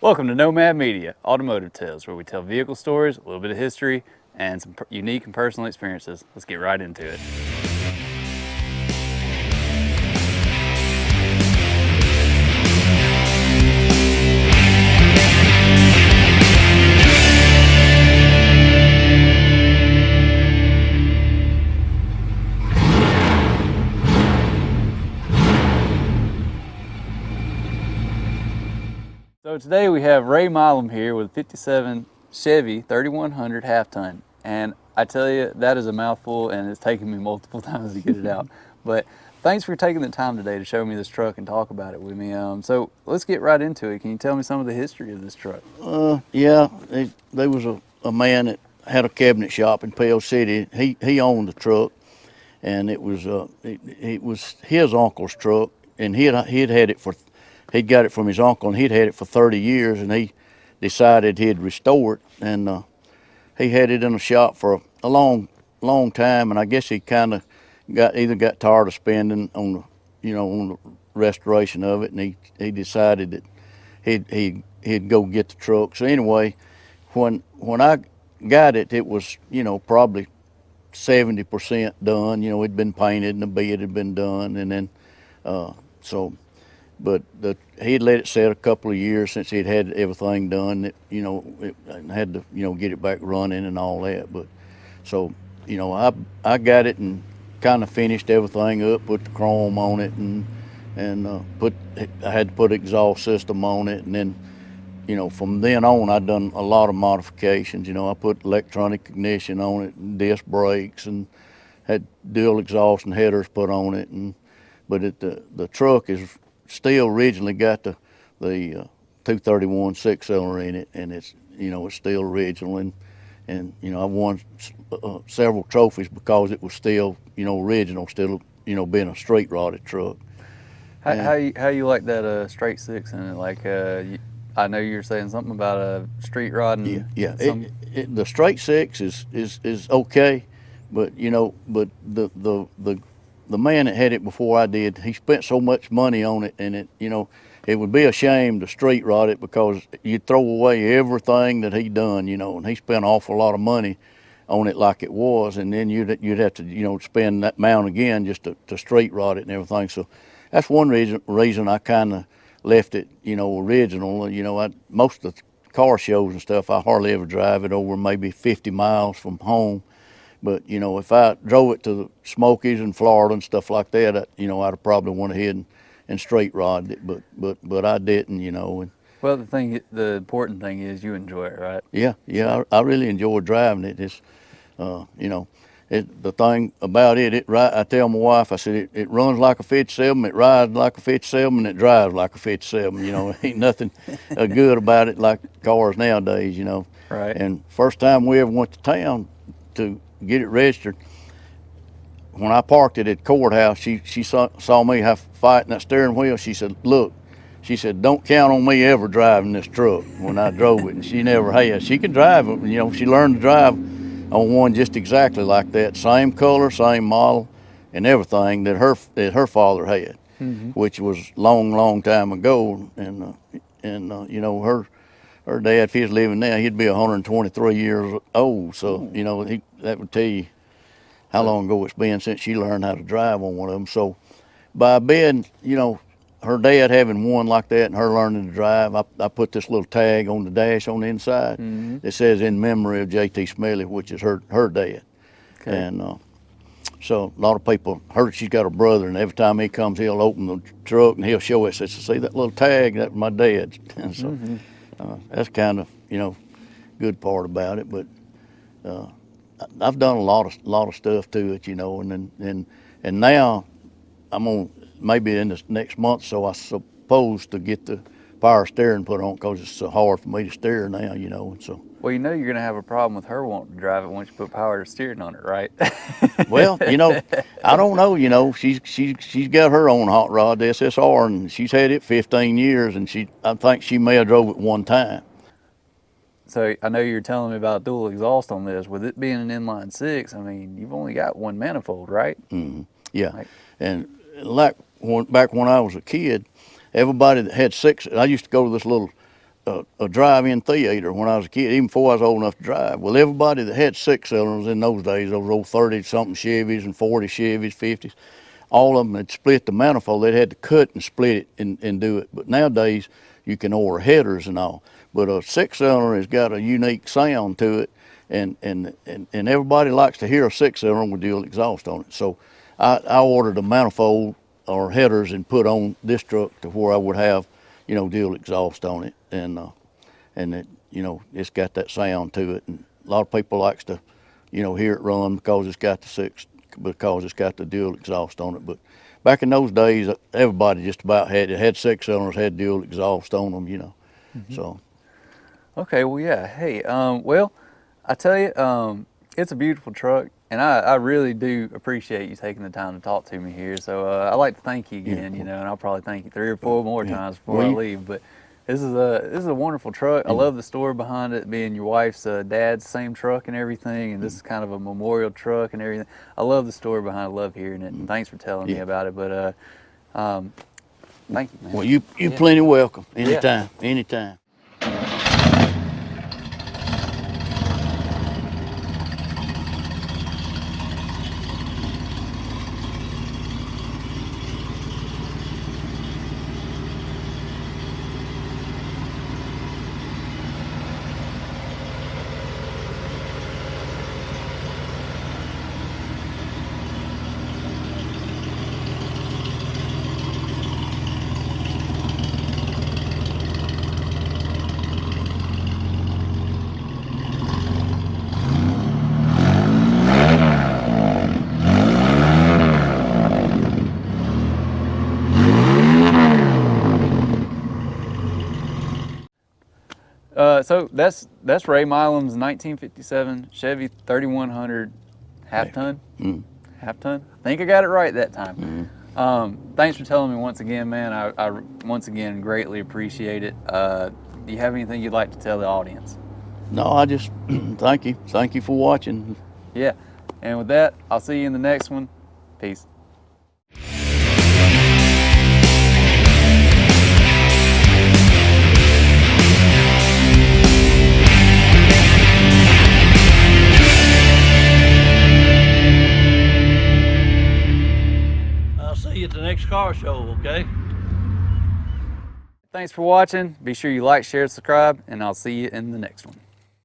Welcome to Nomad Media, Automotive Tales, where we tell vehicle stories, a little bit of history, and some unique and personal experiences. Let's get right into it. So today we have Ray Milam here with a 57 Chevy 3100 half-ton, and I tell you, that is a mouthful and it's taken me multiple times to get it out. But thanks for taking the time today to show me this truck and talk about it with me. So let's get right into it. Can you tell me some of the history of this truck? Yeah, there was a man that had a cabinet shop in Pale City. He owned the truck, and it was his uncle's truck, and he'd had it for, he'd got it from his uncle, and he'd had it for 30 years, and he decided he'd restore it, and he had it in the shop for a long time, and I guess he kind of got tired of spending on on the restoration of it, and he decided that he'd go get the truck. So anyway, when I got it, it was probably 70% done. It'd been painted and the bed had been done, and then so. But he'd let it set a couple of years since he'd had everything done. And had to get it back running and all that. But so I got it and kind of finished everything up, put the chrome on it, and I had to put exhaust system on it, and then from then on, I'd done a lot of modifications. I put electronic ignition on it, and disc brakes, and had dual exhaust and headers put on it. But the truck is still originally got the 231 6-cylinder in it, and it's still original. And I won several trophies because it was still original, still being a straight rodded truck. How you like that straight six in it? I know you were saying something about a street rod and Yeah. The straight six is okay, but the man that had it before I did, he spent so much money on it, and it would be a shame to street rod it because you'd throw away everything that he done, and he spent an awful lot of money on it like it was, and then you'd have to spend that amount again just to straight rod it and everything. So that's one reason I kind of left it original. Most of the car shows and stuff, I hardly ever drive it over maybe 50 miles from home. But if I drove it to the Smokies and Florida and stuff like that, I'd have probably went ahead and straight rodded it. But I didn't. And well, the important thing is you enjoy it, right? yeah, I really enjoy driving it. It's the thing about it, I tell my wife, I said it runs like a 57, it rides like a 57, and it drives like a 57. Ain't nothing good about it like cars nowadays. Right. And first time we ever went to town to get it registered, when I parked it at the courthouse, she saw me fighting that steering wheel. She said, "Look," she said, "don't count on me ever driving this truck." When I drove it, and she never has. She can drive it. She learned to drive on one just exactly like that, same color, same model, and everything that her father had, which was long time ago. And her dad, if he's living now, he'd be 123 years old. So that would tell you how long ago it's been since she learned how to drive on one of them. So by being, her dad having one like that and her learning to drive, I put this little tag on the dash on the inside that says "In memory of J.T. Smiley," which is her dad. Okay. And so a lot of people heard she's got a brother, and every time he comes, he'll open the truck and he'll show us, says, "See that little tag? That's my dad's." And so that's kind of good part about it. But I've done a lot of stuff to it, and now I'm on maybe in this next month, so I suppose to get the power steering put on because it's so hard for me to steer now, and so. Well, you're going to have a problem with her wanting to drive it once you put power steering on it, right? Well, I don't know. She's got her own hot rod, the SSR, and she's had it 15 years, and I think she may have drove it one time. So I know you were telling me about dual exhaust on this. With it being an inline six, I mean, you've only got one manifold, right? Yeah, and back when I was a kid, everybody that had six, I used to go to this little a drive-in theater when I was a kid, even before I was old enough to drive. Well, everybody that had six cylinders in those days, those old 30-something Chevys and 40 Chevys, 50s, all of them had split the manifold. They'd had to cut and split it and do it. But nowadays, you can order headers and all. But a six-cylinder has got a unique sound to it, and everybody likes to hear a six-cylinder with dual exhaust on it. So I ordered a manifold or headers and put on this truck to where I would have, you know, dual exhaust on it, and it, you know, it's got that sound to it. And a lot of people likes to, you know, hear it run because it's got the dual exhaust on it. But back in those days, everybody just about had six cylinders, had dual exhaust on them, you know. So. Okay, well, yeah. Hey, well, I tell you, it's a beautiful truck, and I really do appreciate you taking the time to talk to me here. So I'd like to thank you again, you know, and I'll probably thank you 3 or 4 more times before I leave. But this is a wonderful truck. I love the story behind it, being your wife's dad's same truck and everything, and this is kind of a memorial truck and everything. I love the story behind it. I love hearing it, and thanks for telling me about it. But thank you, man. Well, you plenty welcome. Anytime, anytime. So that's Ray Milam's 1957 Chevy 3100 half ton. Half ton. I think I got it right that time. Thanks for telling me once again, man. I once again greatly appreciate it. Do you have anything you'd like to tell the audience? No, I just thank you for watching. Yeah. And with that, I'll see you in the next one. Peace. See you at the next car show, okay? Thanks for watching. Be sure you like, share, subscribe, and I'll see you in the next one.